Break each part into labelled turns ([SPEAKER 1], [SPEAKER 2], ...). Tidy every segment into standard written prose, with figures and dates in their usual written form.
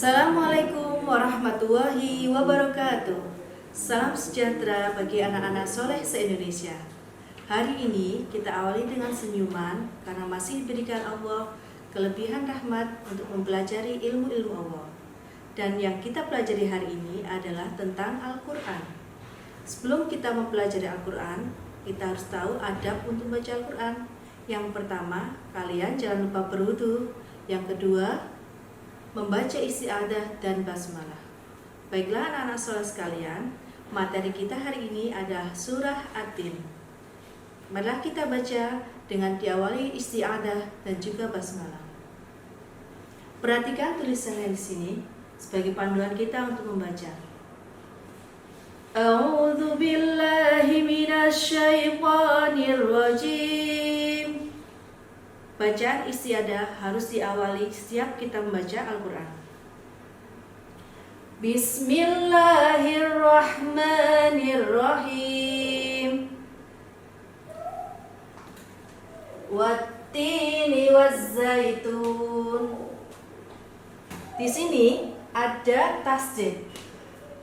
[SPEAKER 1] Assalamualaikum warahmatullahi wabarakatuh. Salam sejahtera bagi anak-anak soleh se-Indonesia. Hari ini kita awali dengan senyuman karena masih diberikan Allah kelebihan rahmat untuk mempelajari ilmu-ilmu Allah. Dan yang kita pelajari hari ini adalah tentang Al-Quran. Sebelum kita mempelajari Al-Quran, kita harus tahu adab untuk membaca Al-Quran. Yang pertama, kalian jangan lupa berwudu. Yang kedua, membaca isti'adzah dan basmalah. Baiklah anak-anak soleh sekalian, materi kita hari ini adalah surah At-Tin. Marilah kita baca dengan diawali isti'adzah dan juga basmalah. Perhatikan tulisannya di sini sebagai panduan kita untuk membaca. A'udzu billahi minasy syaithanir rajim. Bacaan isti'adzah harus diawali setiap kita membaca Al-Quran. Bismillahirrahmanirrahim. Wattini wazzaitun. Di sini ada tasdid.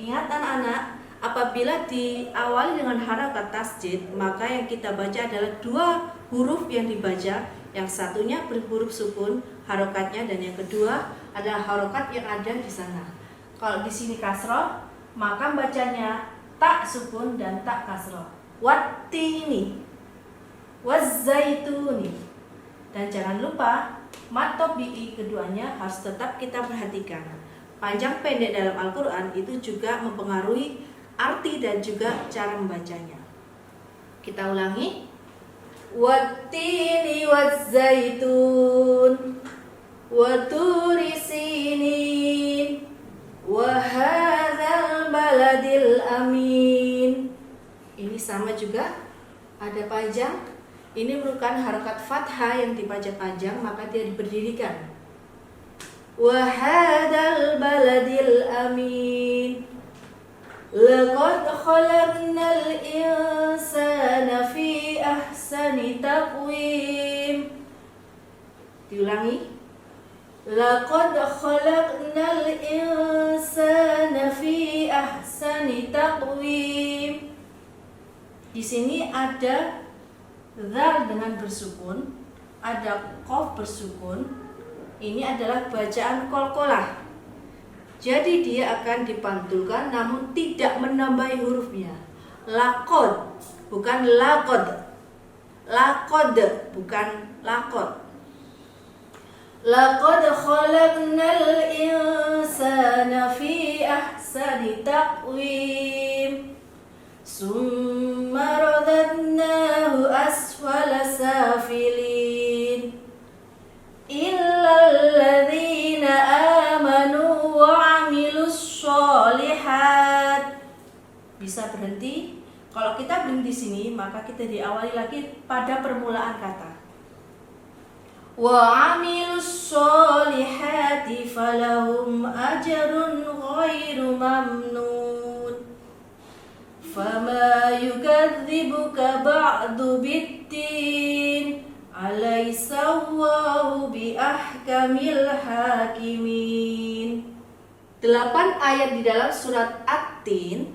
[SPEAKER 1] Ingat anak-anak, apabila diawali dengan harakat tasdid, maka yang kita baca adalah dua huruf yang dibaca. Yang satunya berhuruf sukun harokatnya, dan yang kedua adalah harokat yang ada di sana. Kalau di sini kasroh, maka bacanya tak sukun dan tak kasroh. Wattini, wazzaituni. Dan jangan lupa mat tobi'i keduanya harus tetap kita perhatikan. Panjang pendek dalam Al-Quran itu juga mempengaruhi arti dan juga cara membacanya. Kita ulangi. Wattini wazzaitun wa turi sinin wa hadzal baladil amin. Ini sama juga ada panjang. Ini merupakan harakat fathah yang dibaca panjang, maka dia diberdirikan. Wa hadzal baladil amin. Laqad khalaqnal insana fi ahsani taqwim. Diulangi. Laqad khalaqnal insana fi ahsani taqwim. Di sini ada dzal dengan bersukun, ada qaf bersukun. Ini adalah bacaan qalqalah. Jadi dia akan dipantulkan namun tidak menambahi hurufnya. Laqad bukan laqad. Laqad bukan laqad. Laqad khalaqnal insana fi ahsani taqwim. Summa radadnahu asfala safilin. Illal ladzina amanu sholihat. Bisa berhenti. Kalau kita berhenti sini, maka kita diawali lagi pada permulaan kata. Wa amilus sholihati falahum ajrun ghairu mamnun. Fama yukadzibuka ba'du biddin. Alaysa Allahu bi ahkamil hakimin. 8 ayat di dalam surat At-Tin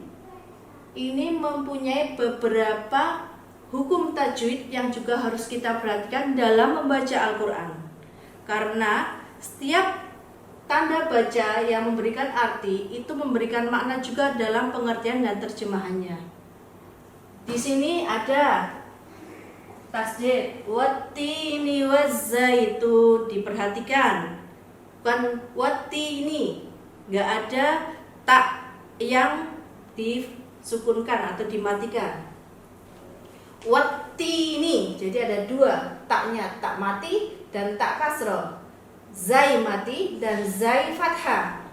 [SPEAKER 1] ini mempunyai beberapa hukum tajwid yang juga harus kita perhatikan dalam membaca Al-Quran. Karena setiap tanda baca yang memberikan arti itu memberikan makna juga dalam pengertian dan terjemahannya. Di sini ada tasdid, wattini wazzaitun, diperhatikan. Bukan wattini. Nggak ada tak yang disukunkan atau dimatikan. Wattini, jadi ada dua taknya, tak mati dan tak kasroh. Zai mati dan zai fathah.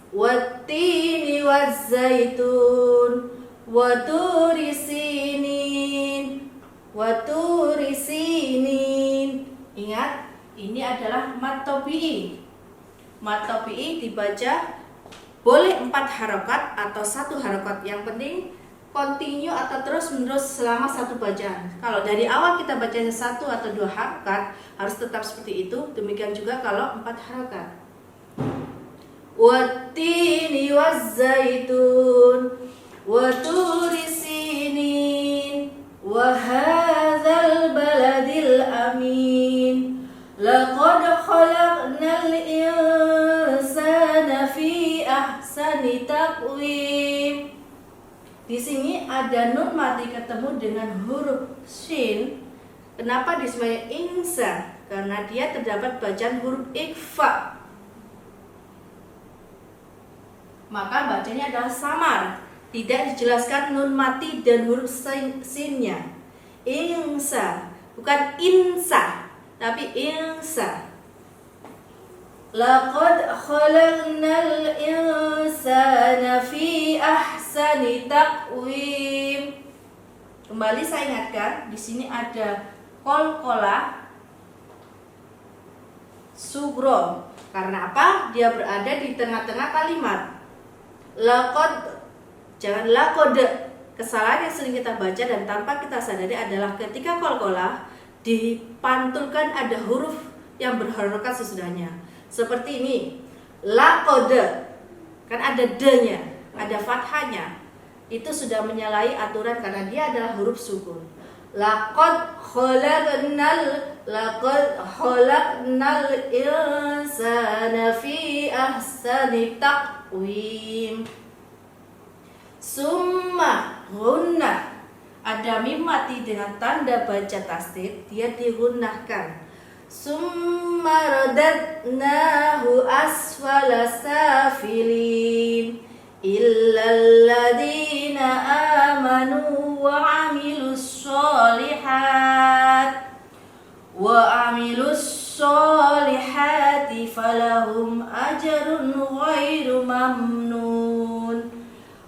[SPEAKER 1] Wattini wazzaitun wa turi sinin wa turi sinin. Ingat, ini adalah mat tobi'i. Mat tobi'i dibaca boleh 4 harokat atau 1 harokat. Yang penting continue atau terus menerus selama satu bacaan. Kalau dari awal kita bacanya 1 atau 2 harokat harus tetap seperti itu. Demikian juga kalau 4 harokat. wattini wazzaitun wa turi sinin wa hadzal baladil amin laqad khalaqnal insana fi ahsani taqwim. Di sini ada nun mati ketemu dengan huruf shin. Kenapa disebut insa? Karena dia terdapat bacaan huruf ikhfa. Maka bacanya adalah samar. Tidak dijelaskan nun mati dan huruf sinnya. Insa, bukan insa, tapi insa. Laqad khalaqnal insana fi ahsani taqwim. Kembali saya ingatkan, di sini ada qalqalah sugro. Karena apa? Dia berada di tengah-tengah kalimat. Laqad, jangan laqad. Kesalahan yang sering kita baca dan tanpa kita sadari adalah ketika qalqalah dipantulkan ada huruf yang berharokat sesudahnya. Seperti ini, laqad, kan ada d-nya, ada fathahnya. Itu sudah menyalahi aturan karena dia adalah huruf sukun. Laqad khalaqnal insana fi ahsani taqwim. Summa gunnah, ada mim mati dengan tanda baca tasdid, dia digunnahkan. Summa radadnahu asfala safilin illal ladina amanu wa amilus solihati falahum ajrun ghairu mamnun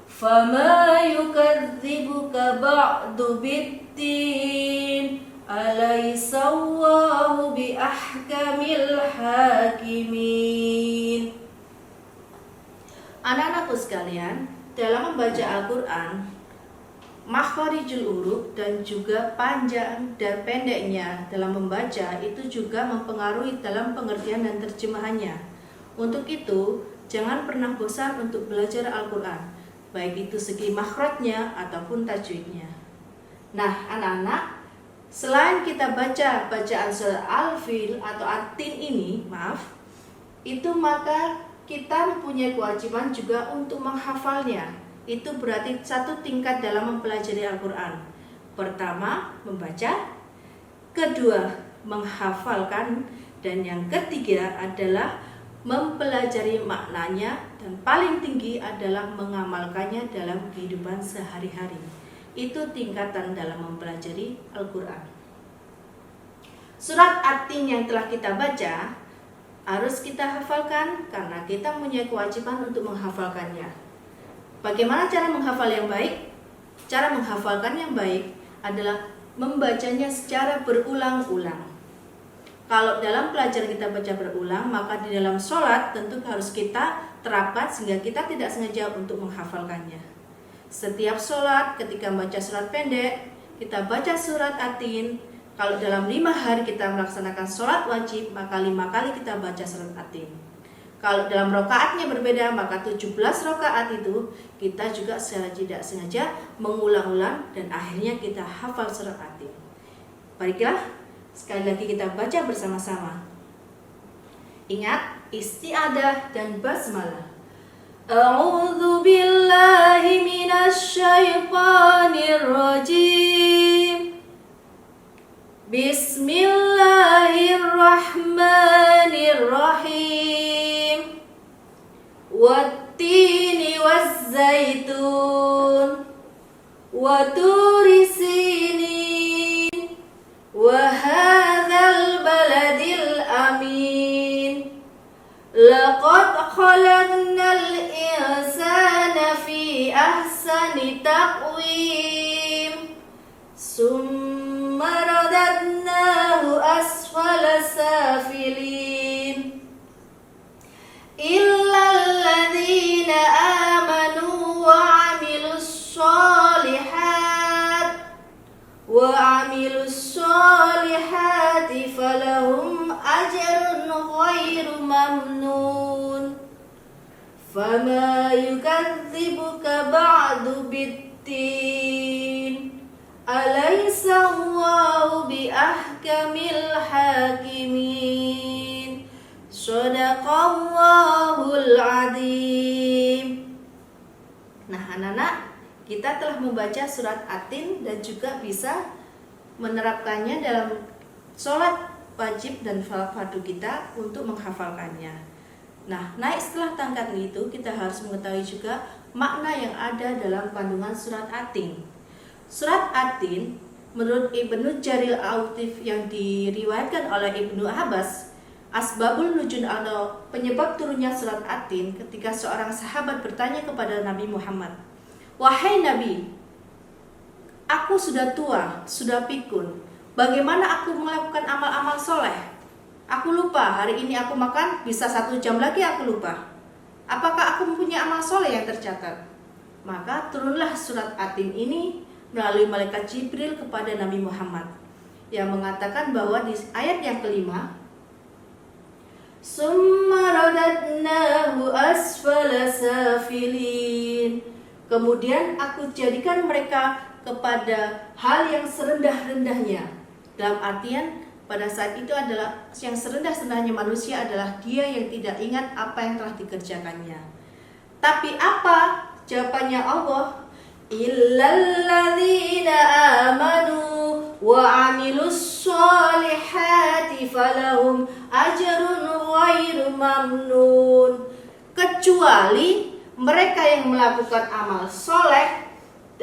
[SPEAKER 1] fama yukadzibuka ba'du biddin alaysa Allahu bi ahkamil hakimin. Anak-anakku sekalian, dalam membaca Al-Quran, makharijul huruf dan juga panjang dan pendeknya dalam membaca itu juga mempengaruhi dalam pengertian dan terjemahannya. Untuk itu, jangan pernah bosan untuk belajar Al-Quran, baik itu segi makhrajnya ataupun tajwidnya. Nah, anak-anak, selain kita baca bacaan surat Al-Fil atau At-Tin ini, itu maka kita mempunyai kewajiban juga untuk menghafalnya. Itu berarti satu tingkat dalam mempelajari Al-Quran. Pertama, membaca. Kedua, menghafalkan. Dan yang ketiga adalah mempelajari maknanya. Dan paling tinggi adalah mengamalkannya dalam kehidupan sehari-hari. Itu tingkatan dalam mempelajari Al-Quran. Surat At-Tin yang telah kita baca harus kita hafalkan karena kita mempunyai kewajiban untuk menghafalkannya. Bagaimana cara menghafal yang baik? Cara menghafalkan yang baik adalah membacanya secara berulang-ulang. Kalau dalam pelajaran kita baca berulang, maka di dalam sholat tentu harus kita terapkan sehingga kita tidak sengaja untuk menghafalkannya. Setiap sholat ketika membaca surat pendek, kita baca surat At-Tin. Kalau dalam 5 hari kita melaksanakan sholat wajib, maka 5 kali kita baca surat At-Tin. Kalau dalam rokaatnya berbeda, maka 17 rokaat itu kita juga secara tidak sengaja mengulang-ulang dan akhirnya kita hafal surat At-Tin. Baiklah, sekali lagi kita baca bersama-sama. Ingat, isti'adah dan basmalah. A'udzu billahi minasy syaithanir rajim. Bismillahirrahmanirrahim. Wattini wazzaitun wa turi sinin wa hadzal baladil amin. Laqad khalaqnal insana fi ahsani taqwim. Summa radadnahu asfala safilin. Illal ladzina amanu wa amilus solihati falahum ajrun ghairu mamnun Fama yukadzibuka ba'du biddin. Alaysa Allahu bi ahkamil hakimin. Shadaqallahul adzim. Nah, anak-anak, kita telah membaca surat At-Tin dan juga bisa menerapkannya dalam sholat wajib dan fardu kita untuk menghafalkannya. Nah, naik setelah tangkat itu kita harus mengetahui juga makna yang ada dalam kandungan surat At-Tin. Surat At-Tin menurut Ibnu Jarir Al-Autif yang diriwayatkan oleh Ibnu Abbas, asbabul nuzul atau penyebab turunnya surat At-Tin ketika seorang sahabat bertanya kepada Nabi Muhammad, "Wahai Nabi, aku sudah tua, sudah pikun. Bagaimana aku melakukan amal-amal soleh? Aku lupa, hari ini aku makan, bisa 1 jam lagi aku lupa. Apakah aku mempunyai amal soleh yang tercatat?" Maka turunlah surat At-Tin ini melalui malaikat Jibril kepada Nabi Muhammad yang mengatakan bahwa di ayat yang kelima, "Summa radadnahu asfala safilin." Kemudian aku jadikan mereka kepada hal yang serendah-rendahnya. Dalam artian pada saat itu adalah yang serendah-rendahnya manusia adalah dia yang tidak ingat apa yang telah dikerjakannya. Tapi apa jawabannya Allah? Illalladzina amanu wa amilus solihati falahum ajrun ghairu mamnun. Kecuali mereka yang melakukan amal soleh,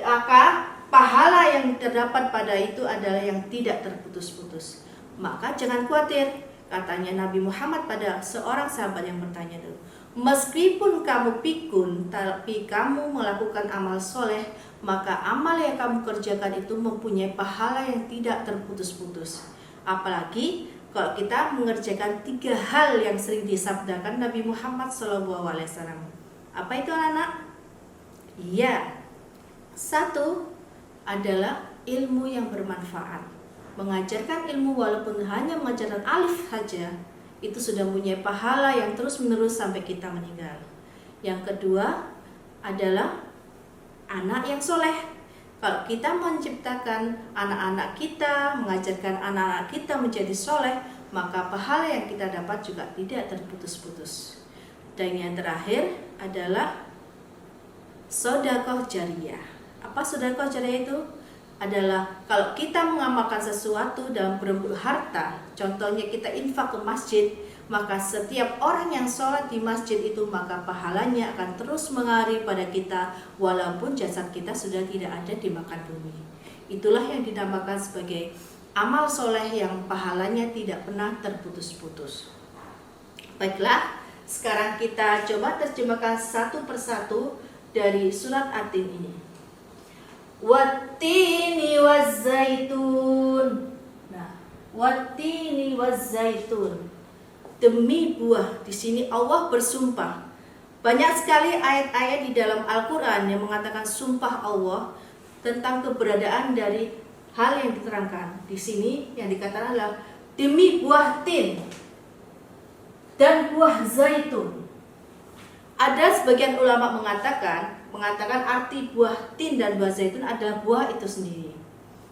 [SPEAKER 1] maka pahala yang terdapat pada itu adalah yang tidak terputus-putus. Maka jangan khawatir, katanya Nabi Muhammad pada seorang sahabat yang bertanya itu, meskipun kamu pikun tapi kamu melakukan amal soleh, maka amal yang kamu kerjakan itu mempunyai pahala yang tidak terputus-putus. Apalagi kalau kita mengerjakan 3 hal yang sering disabdakan Nabi Muhammad SAW. Apa itu anak-anak? Iya, 1 adalah ilmu yang bermanfaat. Mengajarkan ilmu walaupun hanya mengajarkan alif saja, itu sudah mempunyai pahala yang terus menerus sampai kita meninggal. Yang kedua adalah anak yang soleh. Kalau kita menciptakan anak-anak kita, mengajarkan anak-anak kita menjadi soleh, maka pahala yang kita dapat juga tidak terputus-putus. Dan yang terakhir adalah sedekah jariyah. Apa sedekah jariyah itu? Adalah kalau kita mengamalkan sesuatu dalam bentuk harta, contohnya kita infak ke masjid, maka setiap orang yang sholat di masjid itu maka pahalanya akan terus mengalir pada kita walaupun jasad kita sudah tidak ada di makan bumi. Itulah yang dinamakan sebagai amal soleh yang pahalanya tidak pernah terputus-putus. Baiklah, sekarang kita coba terjemahkan satu persatu dari surat At-Tin ini. Wattini wazzaitun. Nah, wattini wazzaitun. Demi buah. Di sini Allah bersumpah. Banyak sekali ayat-ayat di dalam Al-Qur'an yang mengatakan sumpah Allah tentang keberadaan dari hal yang diterangkan. Di sini yang dikatakan adalah demi buah tin dan buah zaitun. Ada sebagian ulama mengatakan arti buah tin dan buah zaitun adalah buah itu sendiri.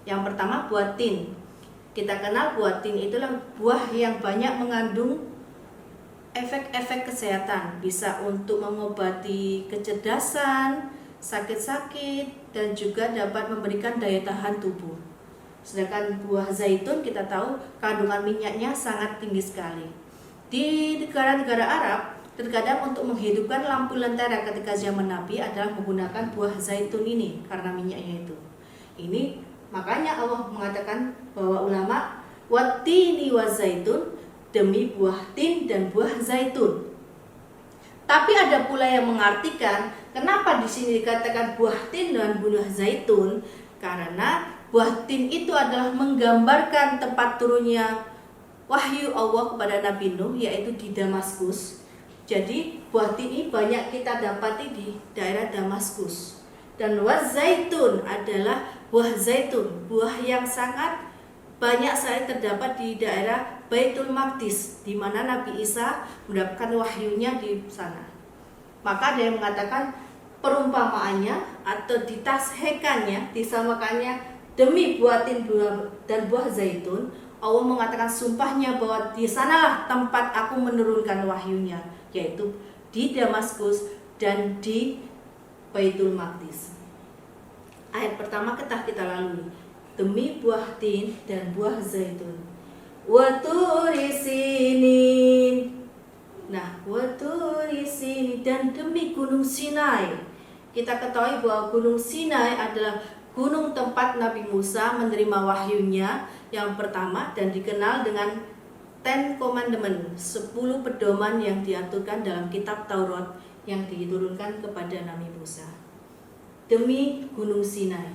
[SPEAKER 1] Yang pertama buah tin. Kita kenal buah tin itulah buah yang banyak mengandung efek-efek kesehatan, bisa untuk mengobati kecerdasan, sakit-sakit, dan juga dapat memberikan daya tahan tubuh. Sedangkan buah zaitun kita tahu kandungan minyaknya sangat tinggi sekali. Di negara-negara Arab, terkadang untuk menghidupkan lampu lentera ketika zaman Nabi adalah menggunakan buah zaitun ini karena minyaknya itu. Ini makanya Allah mengatakan bahwa ulama wattini wa zaitun, demi buah tin dan buah zaitun. Tapi ada pula yang mengartikan kenapa di sini dikatakan buah tin dan buah zaitun, karena buah tin itu adalah menggambarkan tempat turunnya wahyu Allah kepada Nabi Nuh, yaitu di Damaskus. Jadi buah tin ini banyak kita dapati di daerah Damaskus. Dan wazaitun adalah buah zaitun, buah yang sangat banyak sekali terdapat di daerah Baitul Maqdis, di mana Nabi Isa mendapatkan wahyunya di sana. Maka ada yang mengatakan perumpamaannya atau ditashekannya, disamakannya demi buah tin dan buah zaitun. Allah mengatakan sumpahnya bahwa di sanalah tempat aku menurunkan wahyunya, yaitu di Damaskus dan di Baitul Maqdis. Ayat pertama kita lalui, demi buah tin dan buah zaitun. Wa turi sinin. Nah, wa turi sinin, dan demi gunung Sinai. Kita ketahui bahwa gunung Sinai adalah gunung tempat Nabi Musa menerima wahyunya yang pertama dan dikenal dengan Ten Commandment, 10 pedoman yang diaturkan dalam kitab Taurat yang diturunkan kepada Nabi Musa. Demi gunung Sinai.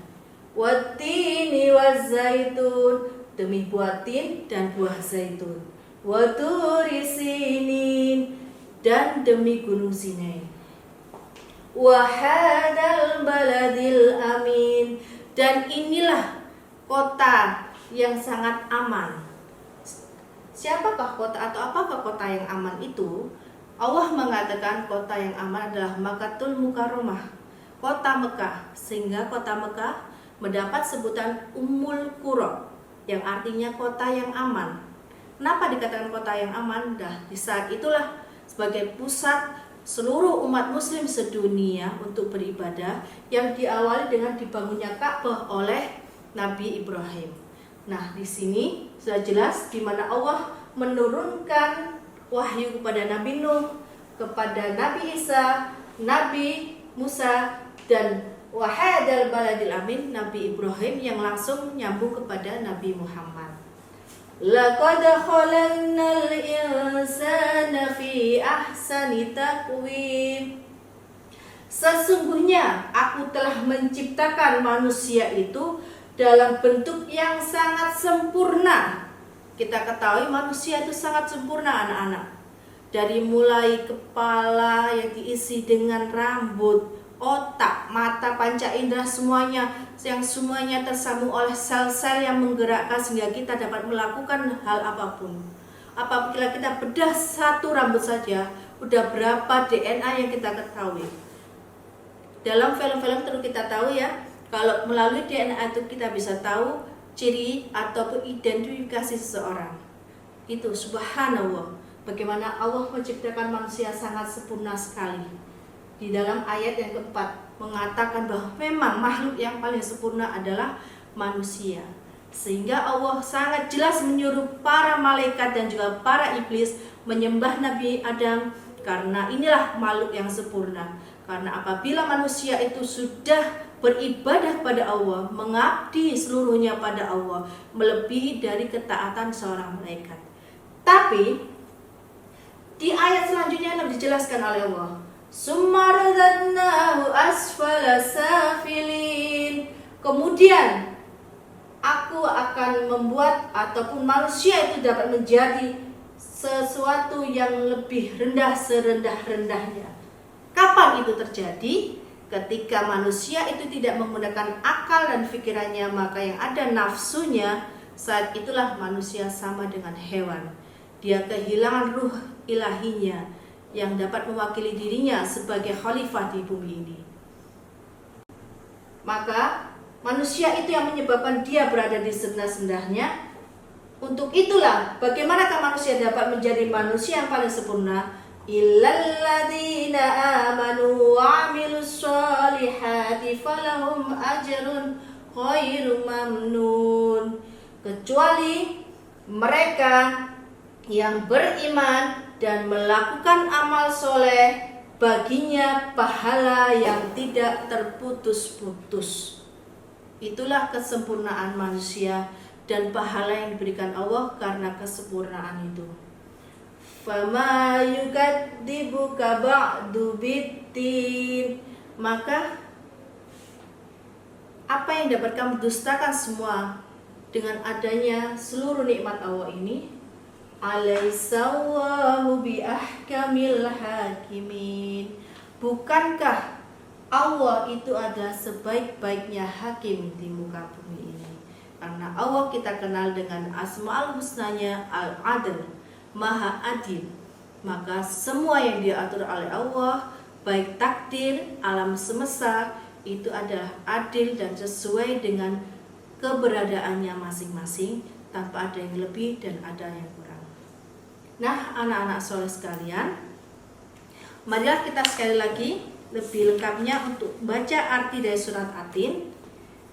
[SPEAKER 1] Wattini wazzaitun, demi buah tin dan buah zaitun. Waturi sinin, dan demi gunung Sinai. Wahadal baladil amin, dan inilah kota yang sangat aman. Siapakah kota atau apakah kota yang aman itu? Allah mengatakan kota yang aman adalah Makkatul Mukarramah, kota Mekah, sehingga kota Mekah mendapat sebutan Ummul Qura, yang artinya kota yang aman. Kenapa dikatakan kota yang aman? Di saat itulah sebagai pusat seluruh umat muslim sedunia untuk beribadah, yang diawali dengan dibangunnya Ka'bah oleh Nabi Ibrahim. Nah, di sini sudah jelas di mana Allah menurunkan wahyu kepada Nabi Nuh, kepada Nabi Isa, Nabi Musa, dan wahadal baladil amin, Nabi Ibrahim, yang langsung nyambung kepada Nabi Muhammad. Laqad khalaqnal insana fi ahsani taqwim. Sesungguhnya aku telah menciptakan manusia itu dalam bentuk yang sangat sempurna. Kita ketahui manusia itu sangat sempurna, anak-anak. Dari mulai kepala yang diisi dengan rambut, otak, mata, panca indera, semuanya tersambung oleh sel-sel yang menggerakkan sehingga kita dapat melakukan hal apapun. Apabila kita bedah satu rambut saja, udah berapa DNA yang kita ketahui. Dalam film-film terus kita tahu ya, kalau melalui DNA itu kita bisa tahu ciri ataupun identifikasi seseorang. Itu subhanallah, bagaimana Allah menciptakan manusia sangat sempurna sekali. Di dalam ayat yang keempat mengatakan bahwa memang makhluk yang paling sempurna adalah manusia. Sehingga Allah sangat jelas menyuruh para malaikat dan juga para iblis menyembah Nabi Adam, karena inilah makhluk yang sempurna. Karena apabila manusia itu sudah beribadah pada Allah, mengabdi seluruhnya pada Allah, melebihi dari ketaatan seorang malaikat. Tapi di ayat selanjutnya dijelaskan oleh Allah, summa radadnahu asfala safilin. Kemudian aku akan membuat ataupun manusia itu dapat menjadi sesuatu yang lebih rendah serendah-rendahnya. Kapan itu terjadi? Ketika manusia itu tidak menggunakan akal dan pikirannya, maka yang ada nafsunya, saat itulah manusia sama dengan hewan. Dia kehilangan ruh ilahinya yang dapat mewakili dirinya sebagai khalifah di bumi ini. Maka manusia itu yang menyebabkan dia berada di serendah-rendahnya. Untuk itulah bagaimanakah manusia dapat menjadi manusia yang paling sempurna? Illal ladzina amanu wa 'amilus sholihati falahum ajrun ghairu mamnun. Kecuali mereka yang beriman dan melakukan amal soleh, baginya pahala yang tidak terputus-putus. Itulah kesempurnaan manusia dan pahala yang diberikan Allah karena kesempurnaan itu. Fama yukadzibuka ba'du biddin. Maka apa yang dapat kamu dustakan semua dengan adanya seluruh nikmat Allah ini? Alaihissallahu biahkamil hakimin. Bukankah Allah itu adalah sebaik-baiknya hakim di muka bumi ini? Karena Allah kita kenal dengan asmaul husnanya al-adl, maha adil. Maka semua yang diatur oleh Allah baik takdir alam semesta itu adalah adil dan sesuai dengan keberadaannya masing-masing, tanpa ada yang lebih dan ada yang kurang. Nah, anak-anak soleh sekalian, marilah kita sekali lagi lebih lengkapnya untuk baca arti dari surat Atin,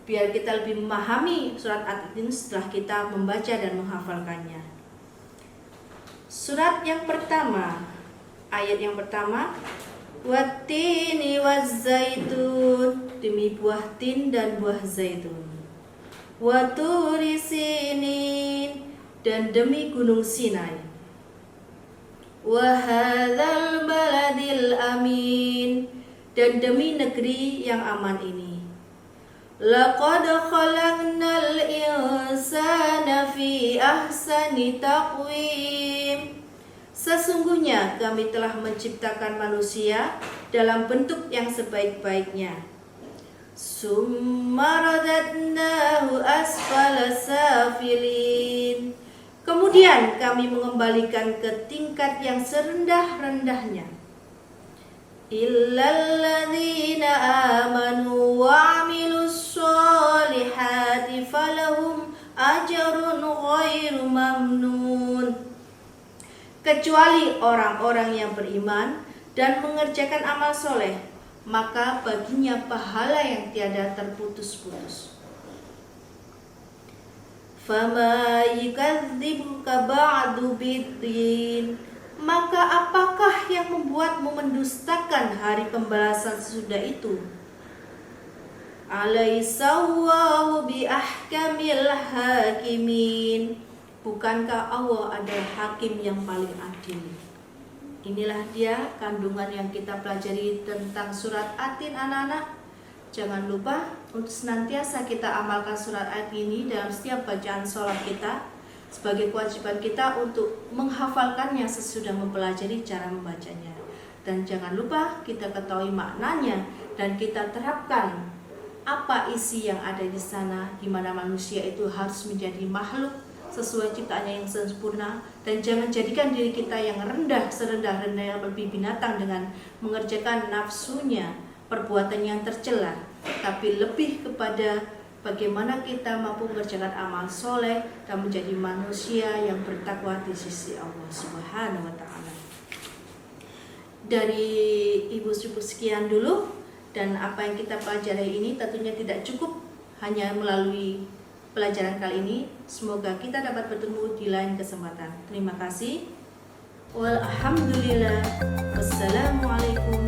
[SPEAKER 1] biar kita lebih memahami surat Atin setelah kita membaca dan menghafalkannya. Surat yang pertama, ayat yang pertama, Wattini wazzaitun, demi buah tin dan buah zaitun. Waturi sinin, dan demi gunung Sinai. Wahadzal baladil amin, dan demi negeri yang aman ini. Laqad khalaqnal insana fi ahsani taqwim, sesungguhnya kami telah menciptakan manusia dalam bentuk yang sebaik-baiknya. Summa radadnahu asfala safilin, kemudian kami mengembalikan ke tingkat yang serendah-rendahnya. Illal ladzina amanu wa 'amilus sholihati falahum ajrun ghairu mamnun, kecuali orang-orang yang beriman dan mengerjakan amal soleh, maka baginya pahala yang tiada terputus-putus. Fama yukadzibuka ba'du biddin, maka apakah yang membuatmu mendustakan hari pembalasan sesudah itu? Alaihissallahu biahkamil hakimin, bukankah Allah adalah hakim yang paling adil? Inilah dia kandungan yang kita pelajari tentang surat Atin, anak-anak. Jangan lupa untuk senantiasa kita amalkan surat Atin ini dalam setiap bacaan sholat kita, sebagai kewajiban kita untuk menghafalkannya sesudah mempelajari cara membacanya. Dan jangan lupa kita ketahui maknanya dan kita terapkan apa isi yang ada di sana, di mana manusia itu harus menjadi makhluk sesuai ciptaannya yang sempurna, dan jangan jadikan diri kita yang rendah, serendah-rendahnya lebih binatang dengan mengerjakan nafsunya, perbuatan yang tercela, tapi lebih kepada bagaimana kita mampu mengerjakan amal soleh dan menjadi manusia yang bertakwa di sisi Allah Subhanahu wa Ta'ala. Dari Ibu cukup sekian dulu, dan apa yang kita pelajari ini tentunya tidak cukup hanya melalui pelajaran kali ini. Semoga kita dapat bertemu di lain kesempatan. Terima kasih. Walhamdulillah. Wassalamualaikum